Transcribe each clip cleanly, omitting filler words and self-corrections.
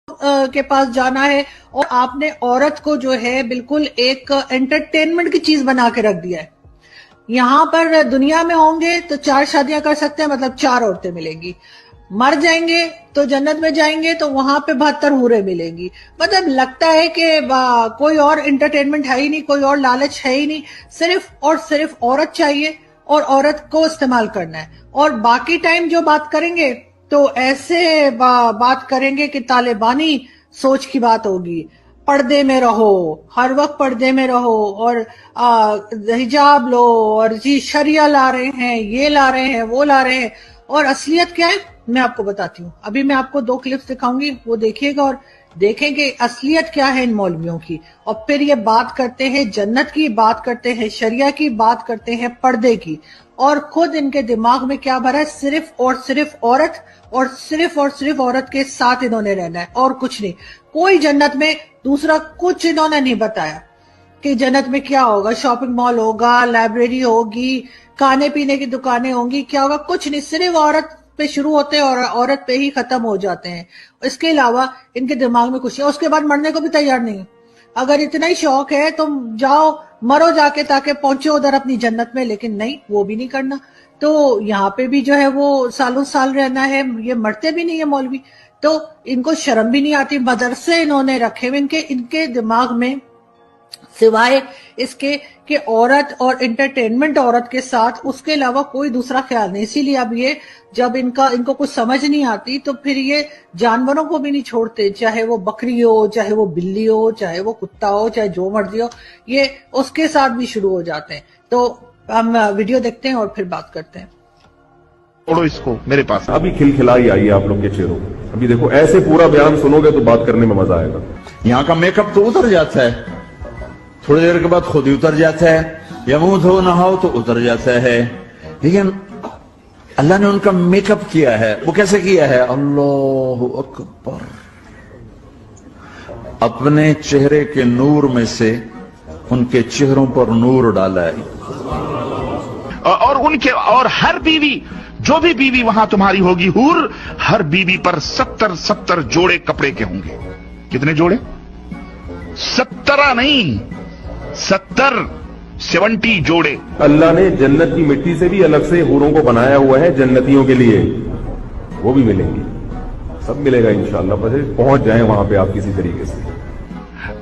के पास जाना है और आपने औरत को जो है बिल्कुल एक एंटरटेनमेंट की चीज बना के रख दिया है। यहाँ पर दुनिया में होंगे तो 4 शादियां कर सकते हैं, मतलब 4 औरतें मिलेंगी। मर जाएंगे तो जन्नत में जाएंगे तो वहां पे 72 हूरें मिलेंगी। मतलब लगता है कि कोई और एंटरटेनमेंट है ही नहीं, कोई और लालच है ही नहीं, सिर्फ और सिर्फ औरत चाहिए और औरत को इस्तेमाल करना है। और बाकी टाइम जो बात करेंगे तो ऐसे बात करेंगे कि तालिबानी सोच की बात होगी। पर्दे में रहो, हर वक्त पर्दे में रहो, और हिजाब लो, और जी शरिया ला रहे हैं, ये ला रहे हैं, वो ला रहे हैं। और असलियत क्या है मैं आपको बताती हूँ। अभी मैं आपको 2 क्लिप्स दिखाऊंगी, वो देखिएगा और देखेंगे असलियत क्या है इन मौलवियों की। और फिर ये बात करते हैं जन्नत की, बात करते हैं शरिया की, बात करते हैं पर्दे की, और खुद इनके दिमाग में क्या भरा है, सिर्फ और सिर्फ औरत, और सिर्फ औरत के साथ इन्होंने रहना है और कुछ नहीं। कोई जन्नत में दूसरा कुछ इन्होंने नहीं बताया कि जन्नत में क्या होगा। शॉपिंग मॉल होगा, लाइब्रेरी होगी, खाने पीने की दुकानें होंगी, क्या होगा, कुछ नहीं। सिर्फ औरत पे शुरू होते हैं और औरत पे ही खत्म हो जाते हैं। इसके अलावा इनके दिमाग में कुछ नहीं। उसके बाद मरने को भी तैयार नहीं। अगर इतना ही शौक है तो जाओ मरो जाके, ताकि पहुंचे उधर अपनी जन्नत में, लेकिन नहीं, वो भी नहीं करना। तो यहाँ पे भी जो है वो सालों साल रहना है। ये मरते भी नहीं है मौलवी, तो इनको शर्म भी नहीं आती। मदरसे इन्होंने रखे हुए इनके दिमाग में, सिवाय इसके कि औरत और एंटरटेनमेंट औरत के साथ, उसके अलावा कोई दूसरा ख्याल नहीं। इसीलिए अब ये जब इनको कुछ समझ नहीं आती तो फिर ये जानवरों को भी नहीं छोड़ते, चाहे वो बकरी हो, चाहे वो बिल्ली हो, चाहे वो कुत्ता हो, चाहे जो मर्जी हो, ये उसके साथ भी शुरू हो जाते हैं। तो हम वीडियो देखते हैं और फिर बात करते हैं। छोड़ो इसको, मेरे पास अभी खिलखिलाई आई है आप लोग के चेहरों। अभी देखो, ऐसे पूरा बयान सुनोगे तो बात करने में मजा आएगा। यहाँ का मेकअप तो उतर जाता है, थोड़ी देर के बाद खुद ही उतर जाता है, या मुंह धो नहाओ तो उतर जाता है। लेकिन अल्लाह ने उनका मेकअप किया है। वो कैसे किया है? अल्लाहु अकबर। अपने चेहरे के नूर में से उनके चेहरों पर नूर डाला है। और हर बीवी, जो भी बीवी वहां तुम्हारी होगी हूर, हर बीवी पर 70 जोड़े कपड़े के होंगे। कितने जोड़े? 70 नहीं, 70 जोड़े। अल्लाह ने जन्नत की मिट्टी से भी अलग से हूरों को बनाया हुआ है जन्नतियों के लिए, वो भी मिलेंगे, सब मिलेगा इंशाअल्लाह। बस पहुंच जाएं वहां पे आप किसी तरीके से।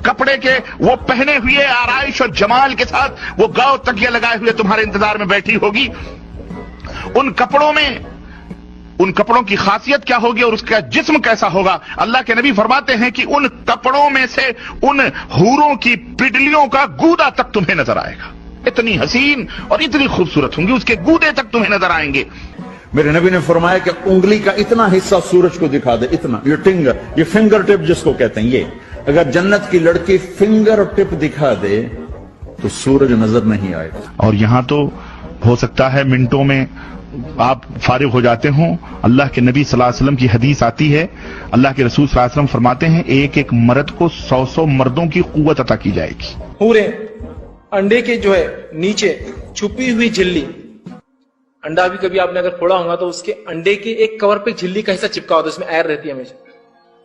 कपड़े के वो पहने हुए आराइश और जमाल के साथ वो गांव तकिया लगाए हुए तुम्हारे इंतजार में बैठी होगी। उन कपड़ों की खासियत क्या होगी और उसका जिस्म कैसा होगा? अल्लाह के नबी फरमाते हैं कि उन कपड़ों में से उन हूरों की पिडलियों का गूदा तक तुम्हें नजर आएगा। इतनी हसीन और इतनी खूबसूरत होंगी, उसके गूदे तक तुम्हें नजर आएंगे। मेरे नबी ने फरमाया कि उंगली का इतना हिस्सा सूरज को दिखा दे, इतना, ये फिंगर टिप जिसको कहते हैं, ये अगर जन्नत की लड़की फिंगर टिप दिखा दे तो सूरज नजर नहीं आएगा। और यहां तो हो सकता है मिनटों में आप फारिग हो जाते हो। अल्लाह के नबी सल्लल्लाहु अलैहि वसल्लम की हदीस आती है, अल्लाह के रसूल सल्लल्लाहु अलैहि वसल्लम फरमाते हैं, एक एक मर्द को 100 मर्दों की कुव्वत अता की जाएगी। पूरे अंडे के जो है नीचे छुपी हुई झिल्ली, अंडा भी कभी आपने अगर फोड़ा होगा तो उसके अंडे के एक कवर पे झिल्ली का हिस्सा चिपका होता है, उसमें एयर रहती है, हमेशा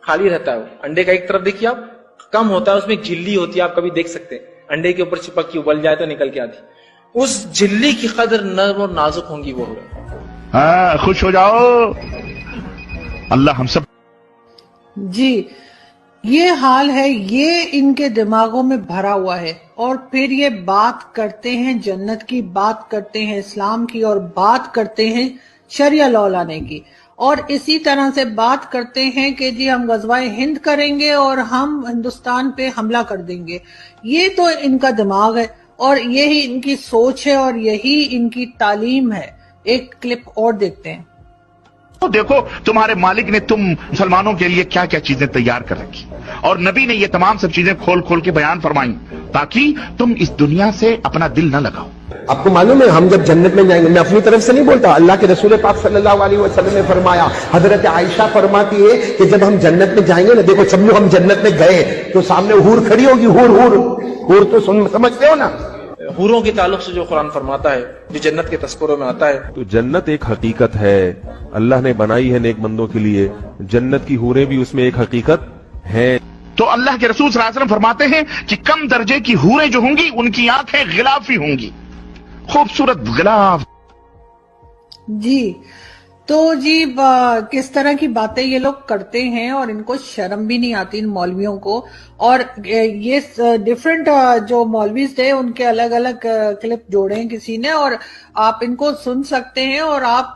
खाली रहता है। वो अंडे का एक तरफ देखिए आप, कम होता है, उसमें एक झिल्ली होती है, आप कभी देख सकते हैं। अंडे के ऊपर चिपक के उबल जाए तो निकल के आती, उस झिल्ली की कदर नर्म और नाजुक होंगी वो। खुश हो जाओ, अल्लाह हम सब। जी, ये हाल है, ये इनके दिमागों में भरा हुआ है। और फिर ये बात करते हैं जन्नत की, बात करते हैं इस्लाम की, और बात करते हैं शरिया लॉ लाने की। और इसी तरह से बात करते हैं कि जी हम गजवाए हिंद करेंगे और हम हिंदुस्तान पे हमला कर देंगे। ये तो इनका दिमाग है और यही इनकी सोच है और यही इनकी तालीम है। एक क्लिप और देखते हैं। तो देखो तुम्हारे मालिक ने तुम मुसलमानों के लिए क्या क्या चीजें तैयार कर रखी, और नबी ने ये तमाम सब चीजें खोल खोल के बयान फरमाई ताकि तुम इस दुनिया से अपना दिल न लगाओ। आपको मालूम है हम जब जन्नत में जाएंगे, मैं अपनी तरफ से नहीं बोलता, अल्लाह के रसूल पाक सल्लल्लाहु अलैहि वसल्लम ने फरमाया, हजरत आयशा फरमाती है कि जब हम जन्नत में जाएंगे ना, देखो सब लोग हम जन्नत में गए तो सामने हूर खड़ी होगी। हूर तो समझते हो ना, हूरों के ताल्लुक से जो कुरान फरमाता है, जो जन्नत के तस्करों में आता है। तो जन्नत एक हकीकत है, अल्लाह ने बनाई है नेक बंदों के लिए। जन्नत की हूरें भी उसमें एक हकीकत हैं। तो अल्लाह के रसूल सल्लल्लाहु अलैहि वसल्लम फरमाते हैं कि कम दर्जे की हूरें जो होंगी उनकी आंखें गिलाफी होंगी, खूबसूरत गिलाफ। जी, तो जी किस तरह की बातें ये लोग करते हैं और इनको शर्म भी नहीं आती इन मौलवियों को। और ये डिफरेंट जो मौलवीज थे उनके अलग अलग क्लिप जोड़े हैं किसी ने, और आप इनको सुन सकते हैं और आप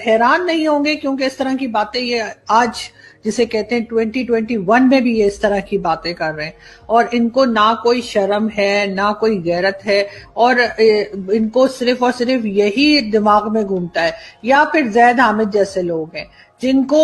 हैरान नहीं होंगे, क्योंकि इस तरह की बातें ये आज जिसे कहते हैं 2021 में भी ये इस तरह की बातें कर रहे हैं, और इनको ना कोई शर्म है ना कोई गैरत है, और इनको सिर्फ और सिर्फ यही दिमाग में घूमता है। या फिर जैद हामिद जैसे लोग हैं जिनको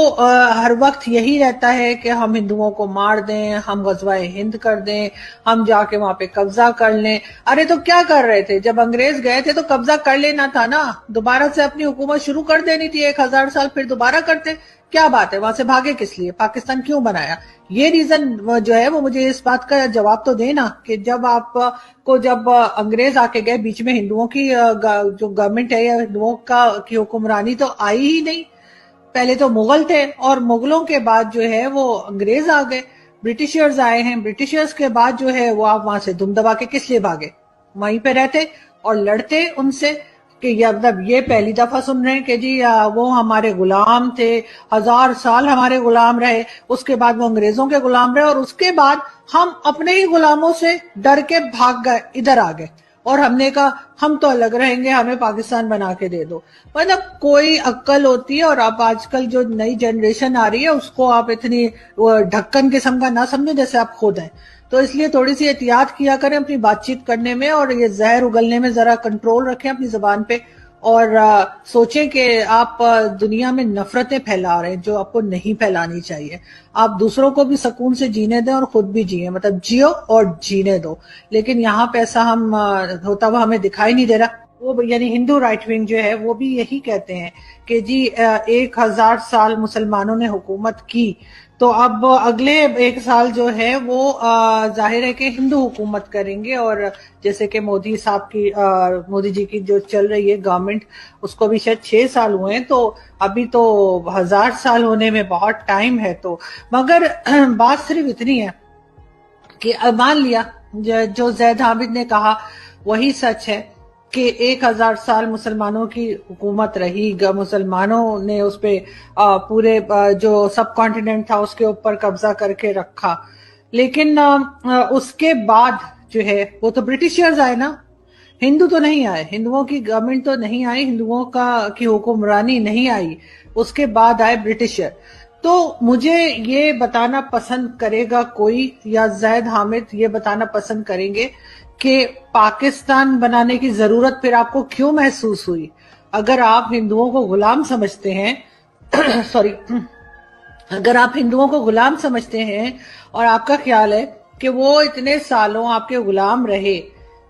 हर वक्त यही रहता है कि हम हिंदुओं को मार दें, हम गजवाए हिंद कर दें, हम जाके वहां पे कब्जा कर लें। अरे तो क्या कर रहे थे जब अंग्रेज गए थे? तो कब्जा कर लेना था ना, दोबारा से अपनी हुकूमत शुरू कर देनी थी, 1000 साल फिर दोबारा करते। क्या बात है, वहां से भागे किस लिए? पाकिस्तान क्यों बनाया? ये रीजन जो है वो मुझे इस बात का जवाब तो देना कि जब जब अंग्रेज आके गए, बीच में हिंदुओं की जो गवर्नमेंट है या हिंदुओं की हुक्मरानी तो आई ही नहीं। पहले तो मुगल थे और मुगलों के बाद जो है वो अंग्रेज आ गए, ब्रिटिशर्स आए हैं। ब्रिटिशर्स के बाद जो है वो आप वहां से दुम दबा के किस लिए भागे? वहीं पे रहते और लड़ते उनसे कि मतलब ये पहली दफा सुन रहे हैं कि जी वो हमारे गुलाम थे, 1000 साल हमारे गुलाम रहे, उसके बाद वो अंग्रेजों के गुलाम रहे, और उसके बाद हम अपने ही गुलामों से डर के भाग गए, इधर आ गए, और हमने कहा हम तो अलग रहेंगे, हमें पाकिस्तान बना के दे दो। मतलब कोई अक्ल होती है। और अब आजकल जो नई जनरेशन आ रही है उसको आप इतनी ढक्कन किस्म का ना समझो जैसे आप खुद हैं। तो इसलिए थोड़ी सी एहतियात किया करें अपनी बातचीत करने में, और ये जहर उगलने में जरा कंट्रोल रखें अपनी जुबान पे, और सोचें कि आप दुनिया में नफरतें फैला रहे हैं जो आपको नहीं फैलानी चाहिए। आप दूसरों को भी सुकून से जीने दें और खुद भी जिए, मतलब जियो और जीने दो। लेकिन यहाँ पे ऐसा हम होता हुआ हमें दिखाई नहीं दे रहा। वो यानी हिंदू राइट विंग जो है वो भी यही कहते हैं कि जी 1000 साल मुसलमानों ने हुकूमत की, तो अब अगले 1 साल जो है वो जाहिर है कि हिंदू हुकूमत करेंगे। और जैसे कि मोदी साहब की मोदी जी की जो चल रही है गवर्नमेंट, उसको भी शायद 6 साल हुए हैं, तो अभी तो 1000 साल होने में बहुत टाइम है। तो मगर बात सिर्फ इतनी है कि मान लिया जो जैद हामिद ने कहा वही सच है कि 1000 साल मुसलमानों की हुकूमत रही, मुसलमानों ने उस पे पूरे जो सब कॉन्टिनेंट था उसके ऊपर कब्जा करके रखा। लेकिन उसके बाद जो है वो तो ब्रिटिशर्स आए ना, हिंदू तो नहीं आए, हिंदुओं की गवर्नमेंट तो नहीं आई, हिंदुओं की हुक्मरानी नहीं आई, उसके बाद आए ब्रिटिशर। तो मुझे ये बताना पसंद करेगा कोई, या जैद हामिद ये बताना पसंद करेंगे कि पाकिस्तान बनाने की जरूरत फिर आपको क्यों महसूस हुई? अगर आप हिंदुओं को गुलाम समझते हैं सॉरी अगर आप हिंदुओं को गुलाम समझते हैं और आपका ख्याल है कि वो इतने सालों आपके गुलाम रहे,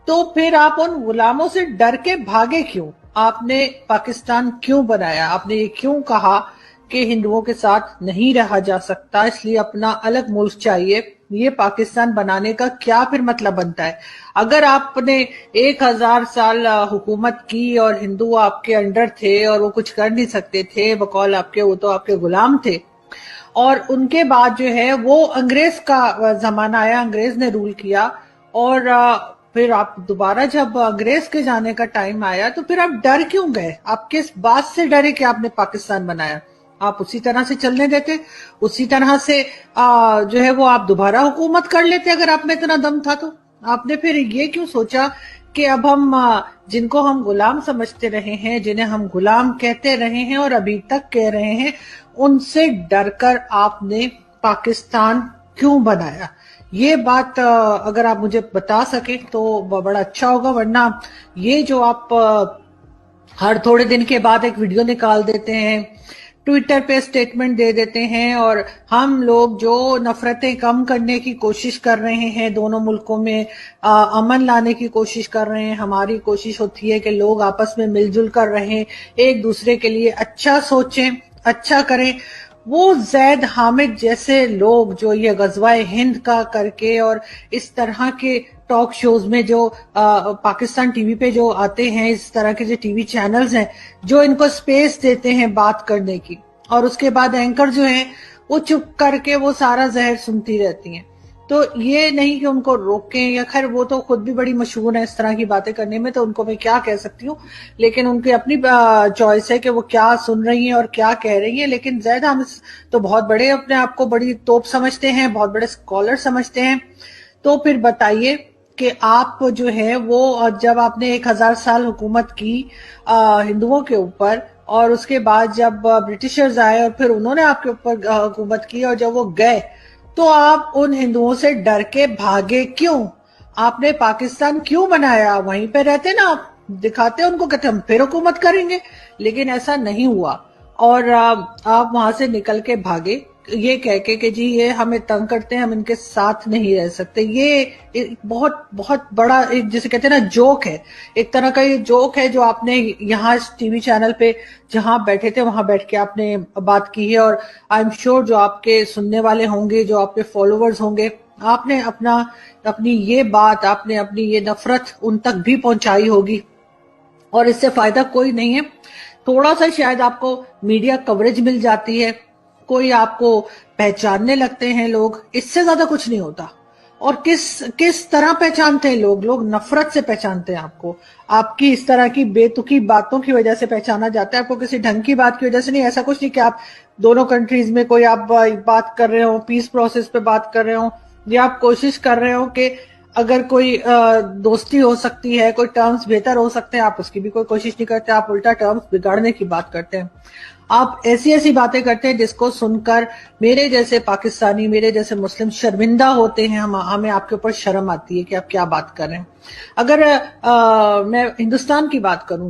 तो फिर आप उन गुलामों से डर के भागे क्यों? आपने पाकिस्तान क्यों बनाया? आपने ये क्यों कहा कि हिंदुओं के साथ नहीं रहा जा सकता, इसलिए अपना अलग मुल्क चाहिए? ये पाकिस्तान बनाने का क्या फिर मतलब बनता है? अगर आपने 1000 साल हुकूमत की और हिंदू आपके अंडर थे और वो कुछ कर नहीं सकते थे बकौल आपके, वो तो आपके गुलाम थे, और उनके बाद जो है वो अंग्रेज का जमाना आया, अंग्रेज ने रूल किया, और फिर आप दोबारा जब अंग्रेज के जाने का टाइम आया तो फिर आप डर क्यों गए? आप किस बात से डरे कि आपने पाकिस्तान बनाया? आप उसी तरह से चलने देते, उसी तरह से जो है वो आप दोबारा हुकूमत कर लेते अगर आप में इतना दम था। तो आपने फिर ये क्यों सोचा कि अब हम जिनको हम गुलाम समझते रहे हैं, जिन्हें हम गुलाम कहते रहे हैं और अभी तक कह रहे हैं, उनसे डरकर आपने पाकिस्तान क्यों बनाया? ये बात अगर आप मुझे बता सके तो बड़ा अच्छा होगा। वरना ये जो आप हर थोड़े दिन के बाद एक वीडियो निकाल देते हैं, ट्विटर पे स्टेटमेंट दे देते हैं, और हम लोग जो नफरतें कम करने की कोशिश कर रहे हैं, दोनों मुल्कों में अमन लाने की कोशिश कर रहे हैं, हमारी कोशिश होती है कि लोग आपस में मिलजुल कर रहें, एक दूसरे के लिए अच्छा सोचें, अच्छा करें। वो जैद हामिद जैसे लोग जो ये गजवाए हिंद का करके और इस तरह के टॉक शोज में जो पाकिस्तान टीवी पे जो आते हैं, इस तरह के जो टीवी चैनल्स हैं जो इनको स्पेस देते हैं बात करने की, और उसके बाद एंकर जो हैं वो चुप करके वो सारा जहर सुनती रहती हैं। तो ये नहीं कि उनको रोकें, या खैर वो तो खुद भी बड़ी मशहूर है इस तरह की बातें करने में, तो उनको मैं क्या कह सकती हूँ, लेकिन उनकी अपनी चॉइस है कि वो क्या सुन रही हैं और क्या कह रही हैं। लेकिन ज़ैद हामिद तो बहुत बड़े अपने आप को बड़ी तोप समझते हैं, बहुत बड़े स्कॉलर समझते हैं। तो फिर बताइए कि आप जो है वो जब आपने 1000 साल हुकूमत की हिंदुओं के ऊपर, और उसके बाद जब ब्रिटिशर्स आए और फिर उन्होंने आपके ऊपर हुकूमत की, और जब वो गए तो आप उन हिंदुओं से डर के भागे क्यों? आपने पाकिस्तान क्यों बनाया? वहीं पे रहते ना आप, दिखाते उनको, कहते हम फिर हुकूमत करेंगे, लेकिन ऐसा नहीं हुआ। और आप वहां से निकल के भागे ये कह के कि जी ये हमें तंग करते हैं, हम इनके साथ नहीं रह सकते। ये एक बहुत बहुत बड़ा, एक जिसे कहते हैं ना जोक है, एक तरह का ये जोक है जो आपने यहाँ इस टीवी चैनल पे जहां बैठे थे वहां बैठ के आपने बात की है। और आई एम श्योर जो आपके सुनने वाले होंगे, जो आपके फॉलोअर्स होंगे, आपने अपनी ये बात, आपने अपनी ये नफरत उन तक भी पहुंचाई होगी, और इससे फायदा कोई नहीं है। थोड़ा सा शायद आपको मीडिया कवरेज मिल जाती है, कोई आपको पहचानने लगते हैं लोग, इससे ज्यादा कुछ नहीं होता। और किस तरह पहचानते हैं लोग नफरत से पहचानते हैं आपको, आपकी इस तरह की बेतुकी बातों की वजह से पहचाना जाता है, आपको किसी ढंग की बात की वजह से नहीं। ऐसा कुछ नहीं कि आप दोनों कंट्रीज में कोई आप बात कर रहे हो, पीस प्रोसेस पे बात कर रहे हो, या आप कोशिश कर रहे हो कि अगर कोई दोस्ती हो सकती है, कोई टर्म्स बेहतर हो सकते हैं, आप उसकी भी कोई कोशिश नहीं करते, आप उल्टा टर्म्स बिगाड़ने की बात करते हैं। आप ऐसी ऐसी बातें करते हैं जिसको सुनकर मेरे जैसे पाकिस्तानी, मेरे जैसे मुस्लिम शर्मिंदा होते हैं। हमें आपके ऊपर शर्म आती है कि आप क्या बात कर रहे हैं। अगर मैं हिंदुस्तान की बात करूं